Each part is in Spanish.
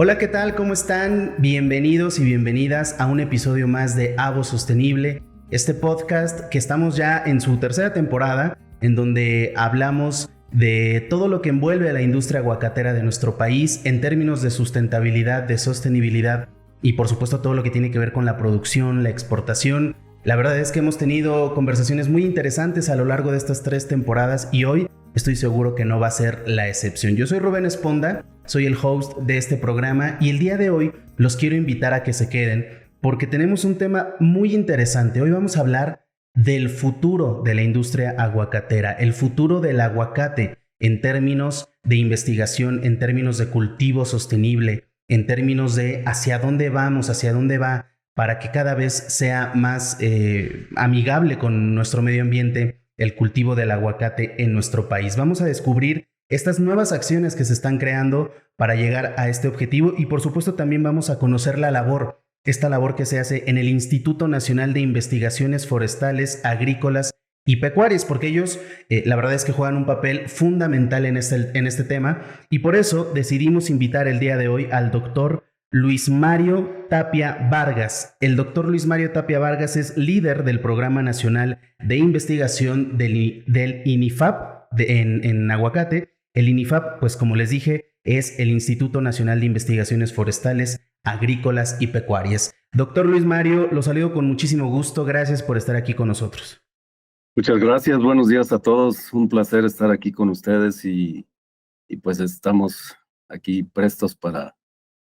Hola, ¿qué tal? ¿Cómo están? Bienvenidos y bienvenidas a un episodio más de Avo Sostenible, este podcast que estamos ya en su tercera temporada, en donde hablamos de todo lo que envuelve a la industria aguacatera de nuestro país en términos de sustentabilidad, de sostenibilidad y por supuesto todo lo que tiene que ver con la producción, la exportación. La verdad es que hemos tenido conversaciones muy interesantes a lo largo de estas 3 temporadas y hoy estoy seguro que no va a ser la excepción. Yo soy Rubén Esponda, soy el host de este programa y el día de hoy los quiero invitar a que se queden porque tenemos un tema muy interesante. Hoy vamos a hablar del futuro de la industria aguacatera, el futuro del aguacate en términos de investigación, en términos de cultivo sostenible, en términos de hacia dónde vamos, hacia dónde va, para que cada vez sea más amigable con nuestro medio ambiente el cultivo del aguacate en nuestro país. Vamos a descubrir estas nuevas acciones que se están creando para llegar a este objetivo y por supuesto también vamos a conocer esta labor que se hace en el Instituto Nacional de Investigaciones Forestales, Agrícolas y Pecuarias, porque ellos la verdad es que juegan un papel fundamental en este tema y por eso decidimos invitar el día de hoy al doctor Luis Mario Tapia Vargas. El doctor Luis Mario Tapia Vargas es líder del Programa Nacional de Investigación del INIFAP en aguacate. El INIFAP, pues como les dije, es el Instituto Nacional de Investigaciones Forestales, Agrícolas y Pecuarias. Doctor Luis Mario, lo saludo con muchísimo gusto. Gracias por estar aquí con nosotros. Muchas gracias, buenos días a todos. Un placer estar aquí con ustedes y pues estamos aquí prestos para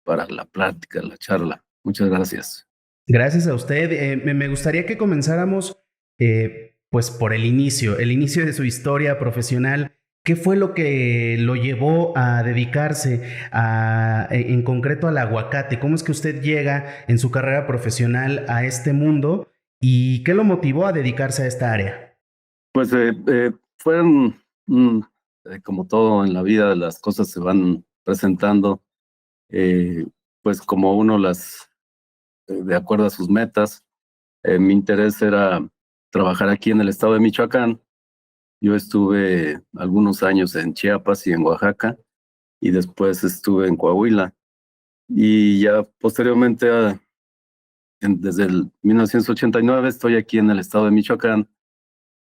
la plática, la charla. Muchas gracias. Gracias a usted. Me gustaría que comenzáramos pues por el inicio de su historia profesional. ¿Qué fue lo que lo llevó a dedicarse en concreto al aguacate? ¿Cómo es que usted llega en su carrera profesional a este mundo y qué lo motivó a dedicarse a esta área? Pues fueron, como todo en la vida, las cosas se van presentando, pues como uno de acuerdo a sus metas. Mi interés era trabajar aquí en el estado de Michoacán. Yo estuve algunos años en Chiapas y en Oaxaca y después estuve en Coahuila. Y ya posteriormente, desde el 1989, estoy aquí en el estado de Michoacán,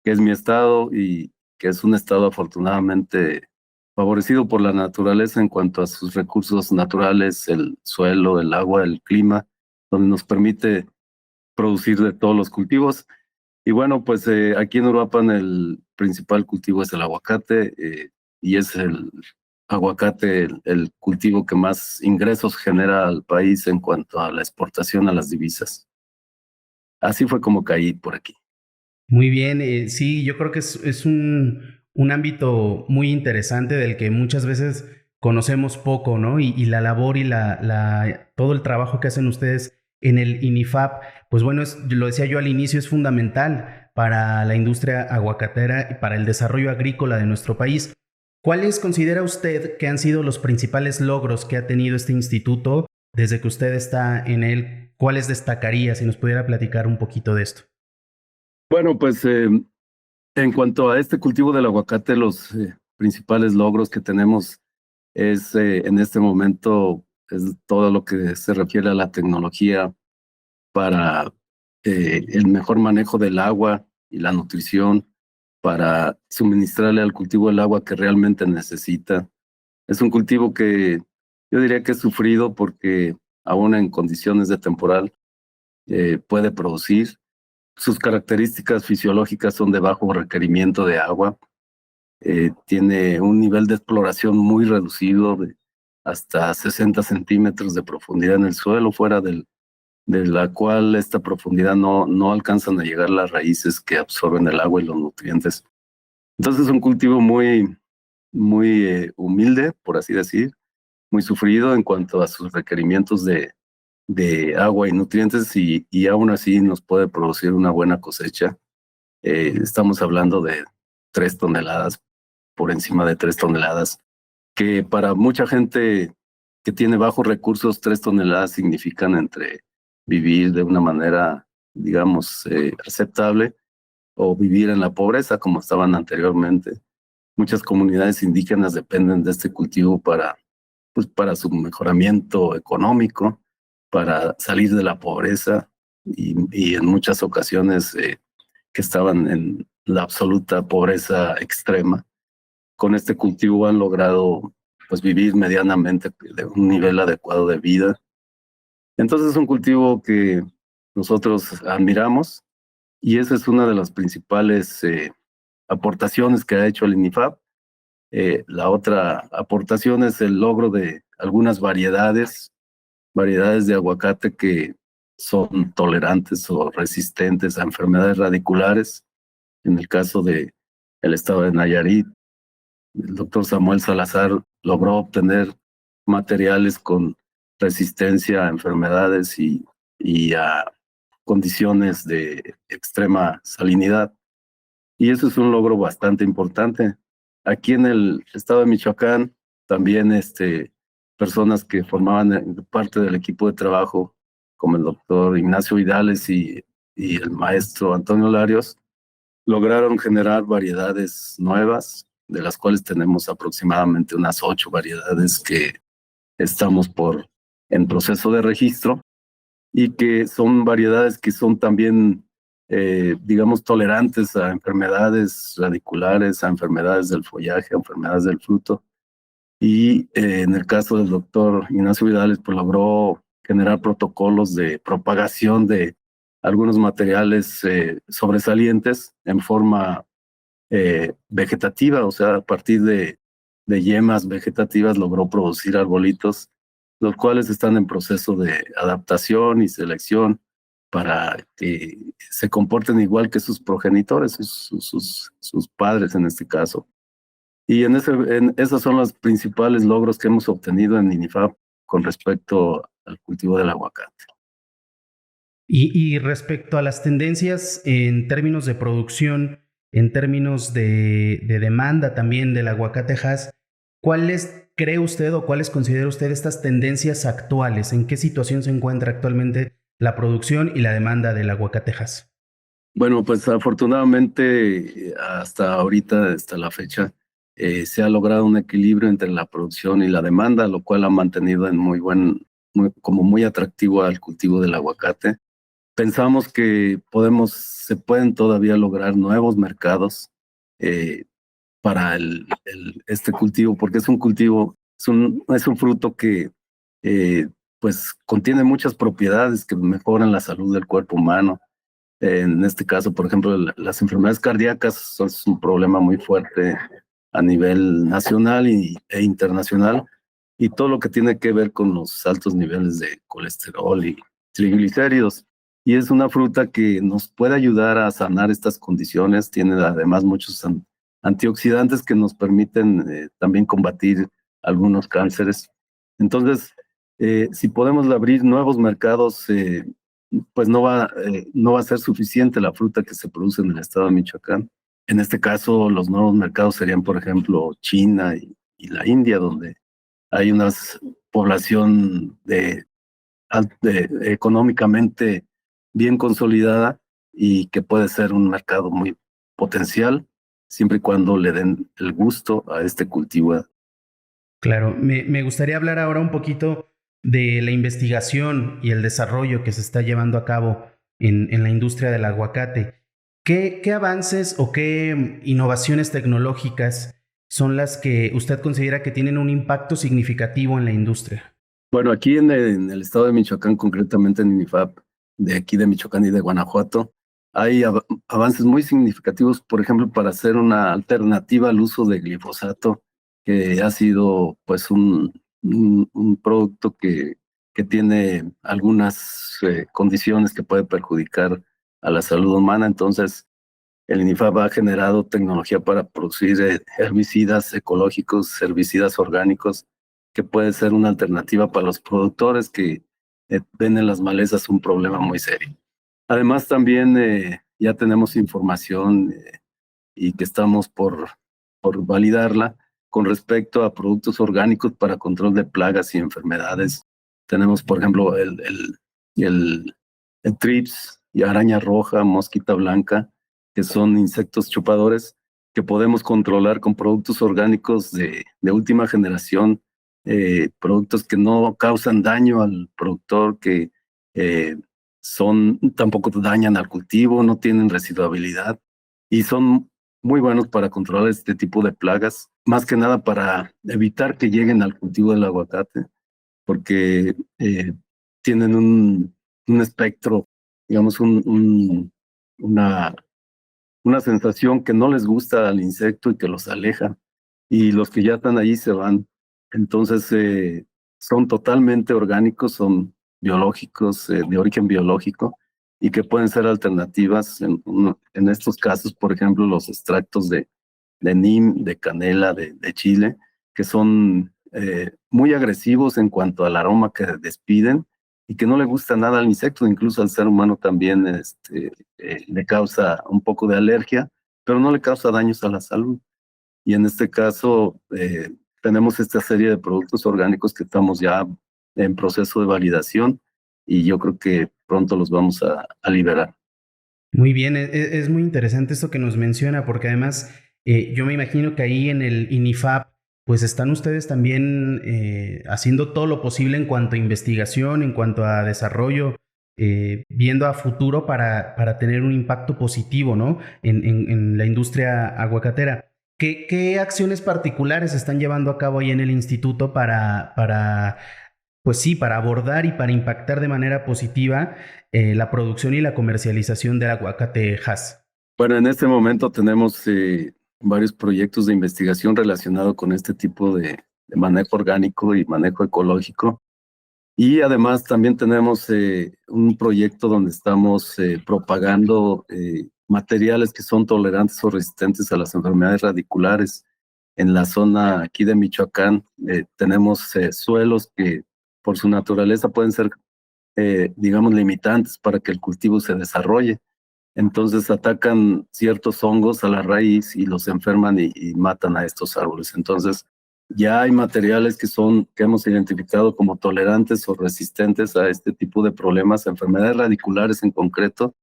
que es mi estado y que es un estado afortunadamente favorecido por la naturaleza en cuanto a sus recursos naturales, el suelo, el agua, el clima, donde nos permite producir de todos los cultivos. Y bueno, pues aquí en Uruapan el principal cultivo es el aguacate, y es el aguacate el cultivo que más ingresos genera al país en cuanto a la exportación a las divisas. Así fue como caí por aquí. Muy bien, sí, yo creo que es un ámbito muy interesante del que muchas veces conocemos poco, ¿no? Y la labor y todo el trabajo que hacen ustedes en el INIFAP, pues bueno, lo decía yo al inicio, es fundamental para la industria aguacatera y para el desarrollo agrícola de nuestro país. ¿Cuáles considera usted que han sido los principales logros que ha tenido este instituto desde que usted está en él? ¿Cuáles destacaría si nos pudiera platicar un poquito de esto? Bueno, pues en cuanto a este cultivo del aguacate, los principales logros que tenemos es en este momento es todo lo que se refiere a la tecnología para el mejor manejo del agua y la nutrición, para suministrarle al cultivo el agua que realmente necesita. Es un cultivo que yo diría que es sufrido porque aún en condiciones de temporal puede producir. Sus características fisiológicas son de bajo requerimiento de agua. Tiene un nivel de exploración muy reducido, de hasta 60 centímetros de profundidad en el suelo, fuera de la cual esta profundidad no alcanzan a llegar las raíces que absorben el agua y los nutrientes. Entonces es un cultivo muy humilde, por así decir, muy sufrido en cuanto a sus requerimientos de agua y nutrientes y aún así nos puede producir una buena cosecha. Estamos hablando de 3 toneladas, por encima de 3 toneladas, que para mucha gente que tiene bajos recursos, 3 toneladas significan entre vivir de una manera, digamos, aceptable o vivir en la pobreza como estaban anteriormente. Muchas comunidades indígenas dependen de este cultivo para pues para su mejoramiento económico, para salir de la pobreza y en muchas ocasiones que estaban en la absoluta pobreza extrema. Con este cultivo han logrado pues vivir medianamente de un nivel adecuado de vida. Entonces es un cultivo que nosotros admiramos y esa es una de las principales aportaciones que ha hecho el INIFAP. La otra aportación es el logro de algunas variedades de aguacate que son tolerantes o resistentes a enfermedades radiculares. En el caso del estado de Nayarit, el doctor Samuel Salazar logró obtener materiales con resistencia a enfermedades y a condiciones de extrema salinidad. Y eso es un logro bastante importante. Aquí en el estado de Michoacán, también personas que formaban parte del equipo de trabajo, como el doctor Ignacio Vidales y el maestro Antonio Larios, lograron generar variedades nuevas, de las cuales tenemos aproximadamente unas 8 variedades que estamos en proceso de registro y que son variedades que son también, digamos, tolerantes a enfermedades radiculares, a enfermedades del follaje, a enfermedades del fruto. Y en el caso del doctor Ignacio Vidales, pues logró generar protocolos de propagación de algunos materiales sobresalientes en forma vegetativa, o sea, a partir de yemas vegetativas logró producir arbolitos, los cuales están en proceso de adaptación y selección para que se comporten igual que sus progenitores, sus padres en este caso. Y esos son los principales logros que hemos obtenido en INIFAP con respecto al cultivo del aguacate. Y respecto a las tendencias en términos de producción, en términos de demanda también del aguacate Hass, ¿cuáles cree usted o cuáles considera usted estas tendencias actuales? ¿En qué situación se encuentra actualmente la producción y la demanda del aguacate Hass? Bueno, pues afortunadamente hasta ahorita, hasta la fecha, se ha logrado un equilibrio entre la producción y la demanda, lo cual ha mantenido en como muy atractivo al cultivo del aguacate. Pensamos que se pueden todavía lograr nuevos mercados para este cultivo, porque es un cultivo, es un fruto que pues contiene muchas propiedades que mejoran la salud del cuerpo humano. En este caso, por ejemplo, las enfermedades cardíacas son un problema muy fuerte a nivel nacional e internacional, y todo lo que tiene que ver con los altos niveles de colesterol y triglicéridos. Y es una fruta que nos puede ayudar a sanar estas condiciones. Tiene además muchos antioxidantes que nos permiten también combatir algunos cánceres. Entonces, si podemos abrir nuevos mercados, pues no va a ser suficiente la fruta que se produce en el estado de Michoacán. En este caso, los nuevos mercados serían, por ejemplo, China y la India, donde hay una población económicamente bien consolidada y que puede ser un mercado muy potencial, siempre y cuando le den el gusto a este cultivo. Claro, me gustaría hablar ahora un poquito de la investigación y el desarrollo que se está llevando a cabo en la industria del aguacate. ¿Qué avances o qué innovaciones tecnológicas son las que usted considera que tienen un impacto significativo en la industria? Bueno, aquí en el estado de Michoacán, concretamente en INIFAP, de aquí de Michoacán y de Guanajuato, hay avances muy significativos, por ejemplo, para hacer una alternativa al uso de glifosato, que ha sido pues un producto que tiene algunas condiciones que puede perjudicar a la salud humana. Entonces, el INIFAP ha generado tecnología para producir herbicidas ecológicos, herbicidas orgánicos, que puede ser una alternativa para los productores que ven en las malezas un problema muy serio. Además, también ya tenemos información y que estamos por validarla con respecto a productos orgánicos para control de plagas y enfermedades. Tenemos, por ejemplo, el trips y araña roja, mosquita blanca, que son insectos chupadores que podemos controlar con productos orgánicos de última generación productos que no causan daño al productor, que tampoco dañan al cultivo, no tienen residuabilidad y son muy buenos para controlar este tipo de plagas, más que nada para evitar que lleguen al cultivo del aguacate, porque tienen un espectro, digamos, una, una sensación que no les gusta al insecto y que los aleja, y los que ya están allí se van. Entonces, son totalmente orgánicos, son biológicos, de origen biológico, y que pueden ser alternativas en estos casos, por ejemplo, los extractos de NIM, de canela, de chile, que son muy agresivos en cuanto al aroma que despiden y que no le gusta nada al insecto, incluso al ser humano también le causa un poco de alergia, pero no le causa daños a la salud. Y en este caso tenemos esta serie de productos orgánicos que estamos ya en proceso de validación y yo creo que pronto los vamos a liberar. Muy bien, es muy interesante esto que nos menciona, porque además yo me imagino que ahí en el INIFAP, pues están ustedes también haciendo todo lo posible en cuanto a investigación, en cuanto a desarrollo, viendo a futuro para tener un impacto positivo, ¿no? En la industria aguacatera. ¿Qué acciones particulares están llevando a cabo ahí en el instituto pues sí, para abordar y para impactar de manera positiva la producción y la comercialización del aguacate Hass? Bueno, en este momento tenemos varios proyectos de investigación relacionados con este tipo de manejo orgánico y manejo ecológico. Y además también tenemos un proyecto donde estamos propagando materiales que son tolerantes o resistentes a las enfermedades radiculares. En la zona aquí de Michoacán tenemos suelos que por su naturaleza pueden ser, digamos, limitantes para que el cultivo se desarrolle. Entonces atacan ciertos hongos a la raíz y los enferman y matan a estos árboles. Entonces ya hay materiales que hemos identificado como tolerantes o resistentes a este tipo de problemas, enfermedades radiculares en concreto,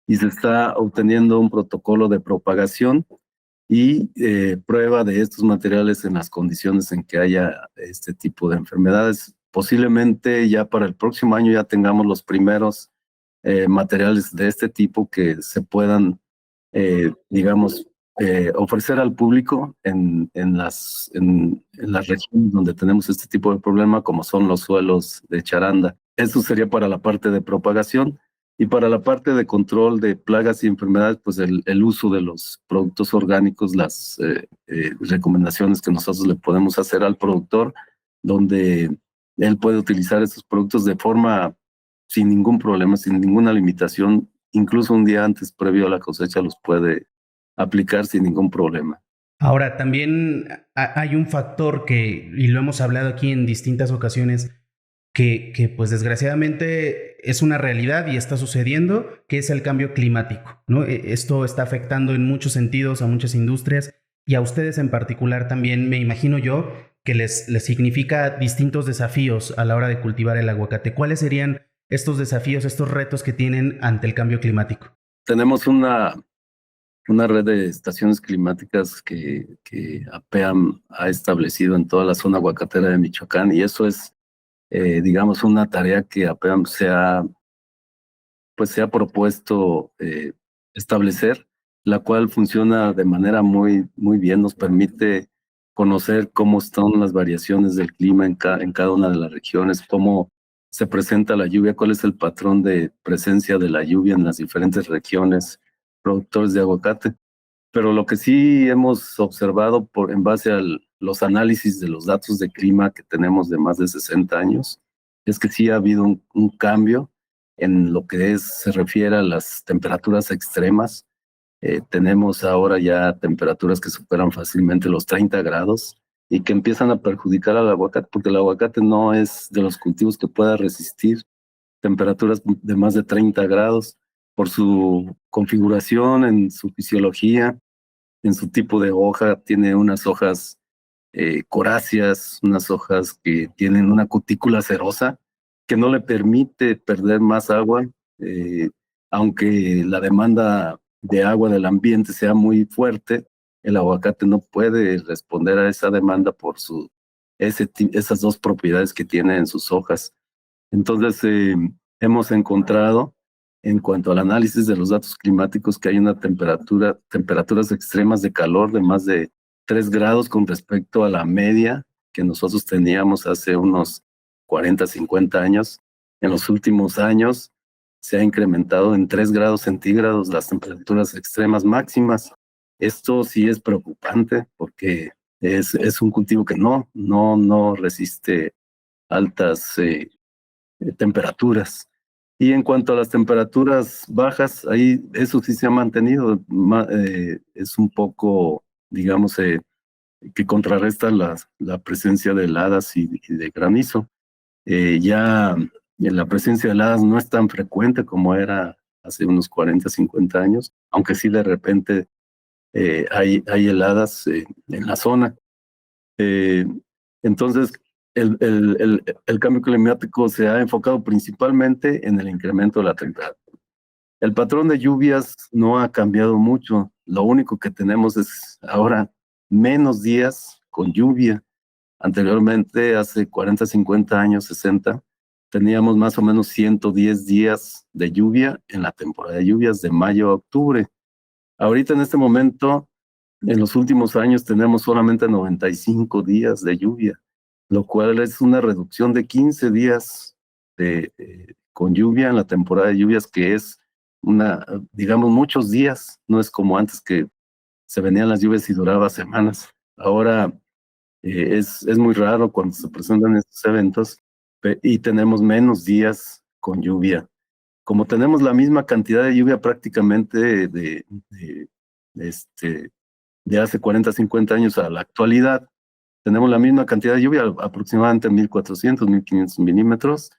y se está obteniendo un protocolo de propagación y prueba de estos materiales en las condiciones en que haya este tipo de enfermedades. Posiblemente ya para el próximo año ya tengamos los primeros materiales de este tipo que se puedan, digamos, ofrecer al público en las regiones donde tenemos este tipo de problema, como son los suelos de charanda. Eso sería para la parte de propagación. Y para la parte de control de plagas y enfermedades, pues el uso de los productos orgánicos, las recomendaciones que nosotros le podemos hacer al productor, donde él puede utilizar estos productos de forma sin ningún problema, sin ninguna limitación, incluso un día antes, previo a la cosecha, los puede aplicar sin ningún problema. Ahora, también hay un factor y lo hemos hablado aquí en distintas ocasiones, que pues desgraciadamente es una realidad y está sucediendo, que es el cambio climático, ¿no? Esto está afectando en muchos sentidos a muchas industrias y a ustedes en particular también, me imagino yo, que les significa distintos desafíos a la hora de cultivar el aguacate. ¿Cuáles serían estos desafíos, estos retos que tienen ante el cambio climático? Tenemos una red de estaciones climáticas que APEAM ha establecido en toda la zona aguacatera de Michoacán, y eso es, digamos, una tarea que APEAM se ha propuesto establecer, la cual funciona de manera muy, muy bien, nos permite conocer cómo están las variaciones del clima en cada una de las regiones, cómo se presenta la lluvia, cuál es el patrón de presencia de la lluvia en las diferentes regiones productores de aguacate. Pero lo que sí hemos observado en base a los análisis de los datos de clima que tenemos de más de 60 años, es que sí ha habido un cambio en lo que se refiere a las temperaturas extremas. Tenemos ahora ya temperaturas que superan fácilmente los 30 grados y que empiezan a perjudicar al aguacate, porque el aguacate no es de los cultivos que pueda resistir temperaturas de más de 30 grados por su configuración, en su fisiología, en su tipo de hoja. Tiene unas hojas coráceas, unas hojas que tienen una cutícula cerosa que no le permite perder más agua, eh, aunque la demanda de agua del ambiente sea muy fuerte, el aguacate no puede responder a esa demanda por su esas dos propiedades que tiene en sus hojas. Entonces, hemos encontrado, en cuanto al análisis de los datos climáticos, que hay una temperaturas extremas de calor de más de 3 grados con respecto a la media que nosotros teníamos hace unos 40, 50 años. En los últimos años se ha incrementado en 3 grados centígrados las temperaturas extremas máximas. Esto sí es preocupante porque es un cultivo que no resiste altas temperaturas. Y en cuanto a las temperaturas bajas, ahí eso sí se ha mantenido. Es un poco, digamos, que contrarresta la presencia de heladas y de granizo. Ya la presencia de heladas no es tan frecuente como era hace unos 40, 50 años, aunque sí de repente hay heladas en la zona. Eh, entonces, el cambio climático se ha enfocado principalmente en el incremento de la temperatura. El patrón de lluvias no ha cambiado mucho. Lo único que tenemos es ahora menos días con lluvia. Anteriormente, hace 40, 50 años, 60, teníamos más o menos 110 días de lluvia en la temporada de lluvias de mayo a octubre. Ahorita en este momento, en los últimos años tenemos solamente 95 días de lluvia, lo cual es una reducción de 15 días con lluvia en la temporada de lluvias, que es digamos, muchos días. No es como antes que se venían las lluvias y duraba semanas. Ahora es muy raro cuando se presentan estos eventos y tenemos menos días con lluvia. Como tenemos la misma cantidad de lluvia prácticamente este, de hace 40, 50 años a la actualidad, tenemos la misma cantidad de lluvia, aproximadamente 1,400, 1,500 milímetros,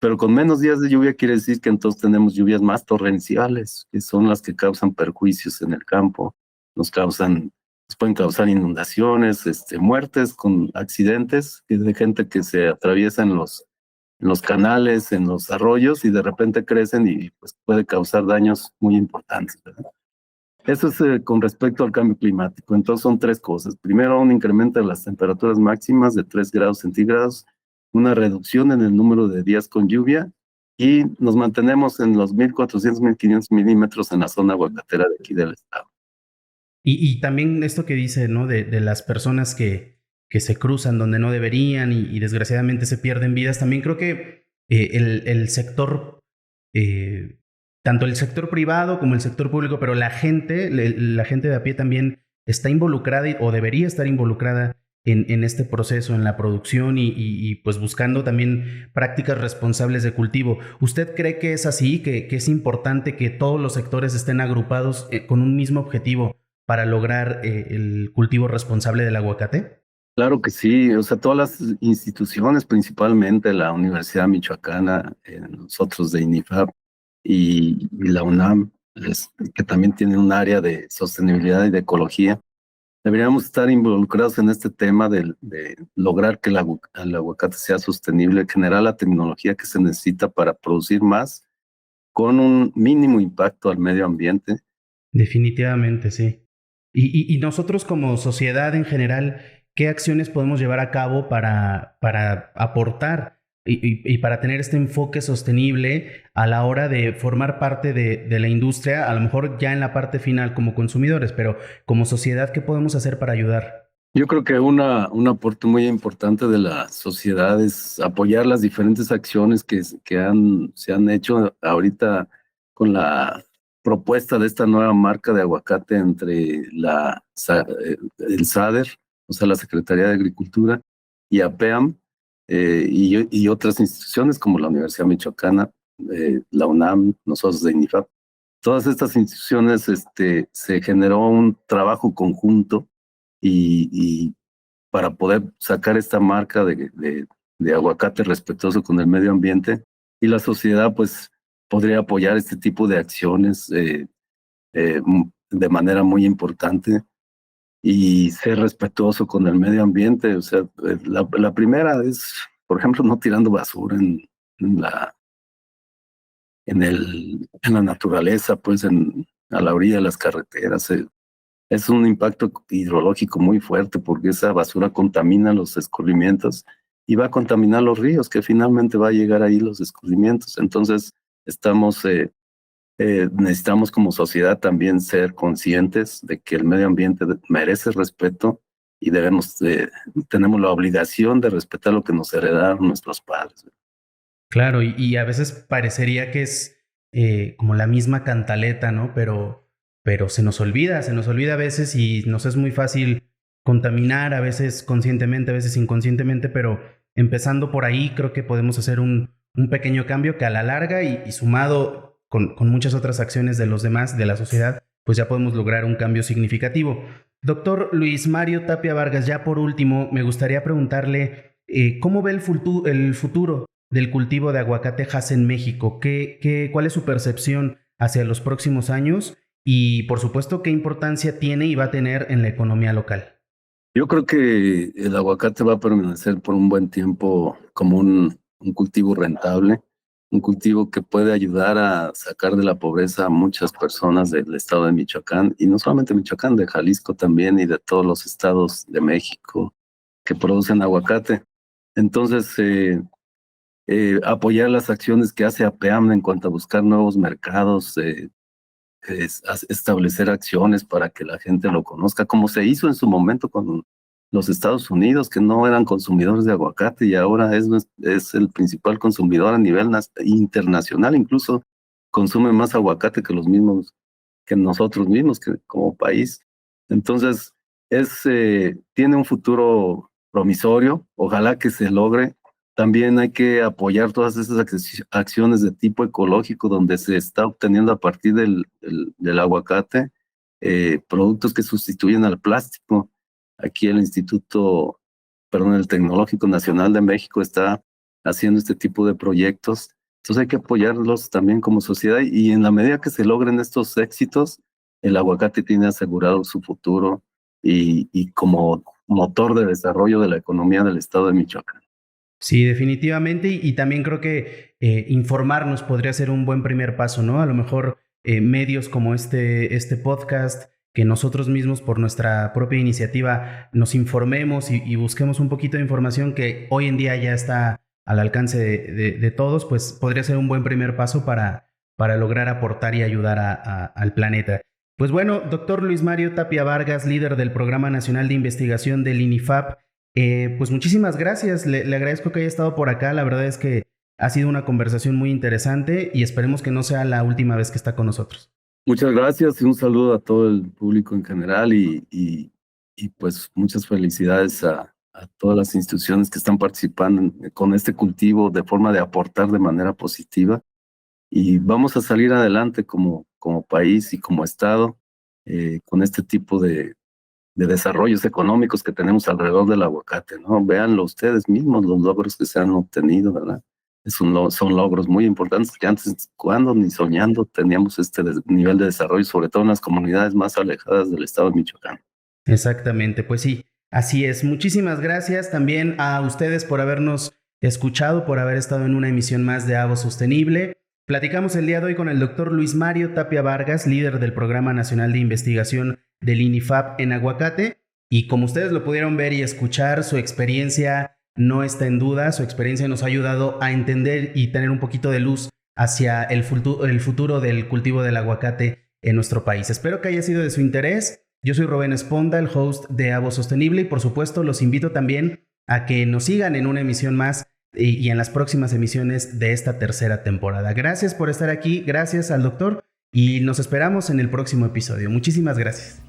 pero con menos días de lluvia quiere decir que entonces tenemos lluvias más torrenciales, que son las que causan perjuicios en el campo, nos pueden causar inundaciones, muertes con accidentes de gente que se atraviesa en los canales, en los arroyos, y de repente crecen y pues puede causar daños muy importantes, ¿verdad? Eso es con respecto al cambio climático. Entonces son tres cosas. Primero, un incremento de las temperaturas máximas de 3 grados centígrados, una reducción en el número de días con lluvia, y nos mantenemos en los 1,400, 1,500 milímetros en la zona aguacatera de aquí del estado. Y también esto que dice, ¿no? De las personas que se cruzan donde no deberían y desgraciadamente se pierden vidas, también creo que el sector, eh, tanto el sector privado como el sector público, pero la gente de a pie también está involucrada o debería estar involucrada en este proceso, en la producción y pues buscando también prácticas responsables de cultivo. ¿Usted cree que es así, que es importante que todos los sectores estén agrupados con un mismo objetivo para lograr el cultivo responsable del aguacate? Claro que sí, o sea, todas las instituciones, principalmente la Universidad Michoacana, nosotros de INIFAP y la UNAM, que también tiene un área de sostenibilidad y de ecología, deberíamos estar involucrados en este tema de lograr que el aguacate sea sostenible, generar la tecnología que se necesita para producir más con un mínimo impacto al medio ambiente. Definitivamente, sí. Y nosotros como sociedad en general, ¿qué acciones podemos llevar a cabo para aportar y para tener este enfoque sostenible a la hora de formar parte de la industria, a lo mejor ya en la parte final como consumidores, pero como sociedad, ¿qué podemos hacer para ayudar? Yo creo que un aporte muy importante de la sociedad es apoyar las diferentes acciones que se han hecho ahorita con la propuesta de esta nueva marca de aguacate entre el SADER, o sea, la Secretaría de Agricultura, y APEAM, y otras instituciones como la Universidad Michoacana, la UNAM, nosotros de INIFAP. Todas estas instituciones, se generó un trabajo conjunto y para poder sacar esta marca de aguacate respetuoso con el medio ambiente, y la sociedad pues podría apoyar este tipo de acciones de manera muy importante y ser respetuoso con el medio ambiente. O sea, la primera es, por ejemplo, no tirando basura en la, en la naturaleza, pues a la orilla de las carreteras. es un impacto hidrológico muy fuerte porque esa basura contamina los escurrimientos y va a contaminar los ríos, que finalmente va a llegar ahí los escurrimientos. Entonces, necesitamos como sociedad también ser conscientes de que el medio ambiente merece respeto y tenemos la obligación de respetar lo que nos heredaron nuestros padres. Claro, y a veces parecería que es como la misma cantaleta, ¿no? Pero se nos olvida a veces y nos es muy fácil contaminar, a veces conscientemente, a veces inconscientemente, pero empezando por ahí creo que podemos hacer un pequeño cambio que a la larga y sumado con muchas otras acciones de los demás, de la sociedad, pues ya podemos lograr un cambio significativo. Doctor Luis Mario Tapia Vargas, ya por último, me gustaría preguntarle ¿cómo ve el futuro del cultivo de aguacatejas en México? ¿Cuál es su percepción hacia los próximos años? Y por supuesto, ¿qué importancia tiene y va a tener en la economía local? Yo creo que el aguacate va a permanecer por un buen tiempo como un cultivo rentable, un cultivo que puede ayudar a sacar de la pobreza a muchas personas del estado de Michoacán, y no solamente Michoacán, de Jalisco también y de todos los estados de México que producen aguacate. Entonces, apoyar las acciones que hace APAM en cuanto a buscar nuevos mercados, establecer acciones para que la gente lo conozca, como se hizo en su momento con los Estados Unidos, que no eran consumidores de aguacate y ahora es el principal consumidor a nivel internacional, incluso consume más aguacate que nosotros mismos, que como país. Entonces, tiene un futuro promisorio, ojalá que se logre. También hay que apoyar todas esas acciones de tipo ecológico donde se está obteniendo a partir del aguacate productos que sustituyen al plástico. Aquí el el Tecnológico Nacional de México está haciendo este tipo de proyectos. Entonces hay que apoyarlos también como sociedad y en la medida que se logren estos éxitos, el aguacate tiene asegurado su futuro y como motor de desarrollo de la economía del estado de Michoacán. Sí, definitivamente. Y también creo que informarnos podría ser un buen primer paso, ¿no? A lo mejor medios como este podcast, que nosotros mismos por nuestra propia iniciativa nos informemos y busquemos un poquito de información que hoy en día ya está al alcance de todos, pues podría ser un buen primer paso para lograr aportar y ayudar al planeta. Pues bueno, doctor Luis Mario Tapia Vargas, líder del Programa Nacional de Investigación del INIFAP, pues muchísimas gracias, le agradezco que haya estado por acá, la verdad es que ha sido una conversación muy interesante y esperemos que no sea la última vez que está con nosotros. Muchas gracias y un saludo a todo el público en general y pues muchas felicidades a todas las instituciones que están participando con este cultivo de forma de aportar de manera positiva y vamos a salir adelante como país y como estado con este tipo de desarrollos económicos que tenemos alrededor del aguacate, ¿no? Véanlo ustedes mismos, los logros que se han obtenido, ¿verdad? Son logros muy importantes que antes, cuando ni soñando, teníamos este nivel de desarrollo, sobre todo en las comunidades más alejadas del estado de Michoacán. Exactamente, pues sí, así es. Muchísimas gracias también a ustedes por habernos escuchado, por haber estado en una emisión más de Avo Sostenible. Platicamos el día de hoy con el doctor Luis Mario Tapia Vargas, líder del Programa Nacional de Investigación del INIFAP en aguacate, y como ustedes lo pudieron ver y escuchar, su experiencia no está en duda, su experiencia nos ha ayudado a entender y tener un poquito de luz hacia el futuro del cultivo del aguacate en nuestro país. Espero que haya sido de su interés. Yo soy Rubén Esponda, el host de Avo Sostenible, y por supuesto los invito también a que nos sigan en una emisión más y en las próximas emisiones de esta tercera temporada. Gracias por estar aquí, gracias al doctor y nos esperamos en el próximo episodio. Muchísimas gracias.